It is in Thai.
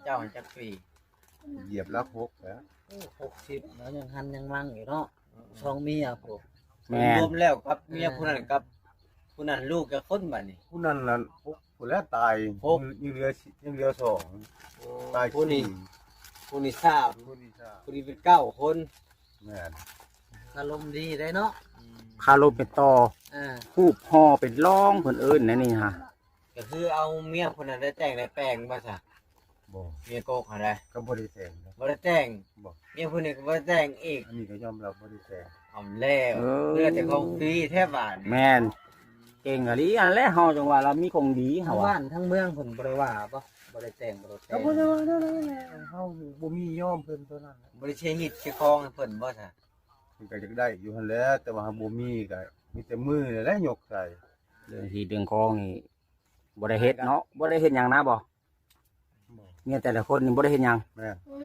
เจ้าจักปี เหยียบลักหกแล้ว 60แล้วยังหันยังมั่งอยู่เนาะสองเมียพวก แม่น รวมแล้วกับเมียผู้นั้นกับผู้นั้นลูกจะคนบัดนี้ ผู้นั้นล่ะผู้แล้วตาย หก ยังเหลือสองตาย ผู้นี้ สี่ ผู้นี้ทราบ ผู้นี้ทราบ ผู้นี้เป็นเก้าคน แม่น อารมณ์ดีได้เนาะ คาโลเป็นต่อ อ่า ฮูบห่อเป็นร่องเพิ่นเอิ้นนั่นนี่ฮะ ก็คือเอาเมียคนนั้นได้แต่งได้แปลงบ่ซะ บ่ เมียโกกอะไร ก็บ่ได้แต่งนะ บ่ได้แต่ง บ่ เมียผู้นี้ก็บ่ได้แต่งอีก อันนี้ก็ยอมรับบ่ได้แต่ง เอาแล้วเพื่อแต่เขาฟรีแทบบาท แม่นเก่งอะลิอันแรกเฮาจังว่าเรามีของดี ทั้ เฮาง ว่า บ้านทั้งเมืองเพิ่นบ่ได้ว่าบ่บ่ได้แต่งบ่ได้แต่ ก็ ง บ่ได้ว่านั่นแหละเฮาบ่มียอมเพิ่นตัวนั้นแหละ บ่ได้ใช้หิดใช้คองให้เพิ่นบ่ซะ เพิ่นก็อยากได้อยู่หั่นแหล้วแต่ว่าบ่มีก็มีแต่มือนี่แหละยกใส่ เรื่องที่เรื่องของนี่บ่ได้เฮ็ดเนาะบ่ได้เฮ็ดหยังนะบ่ บ่ เนี่ยแต่ละคนนี่บ่ได้เฮ็ดหยัง แม่น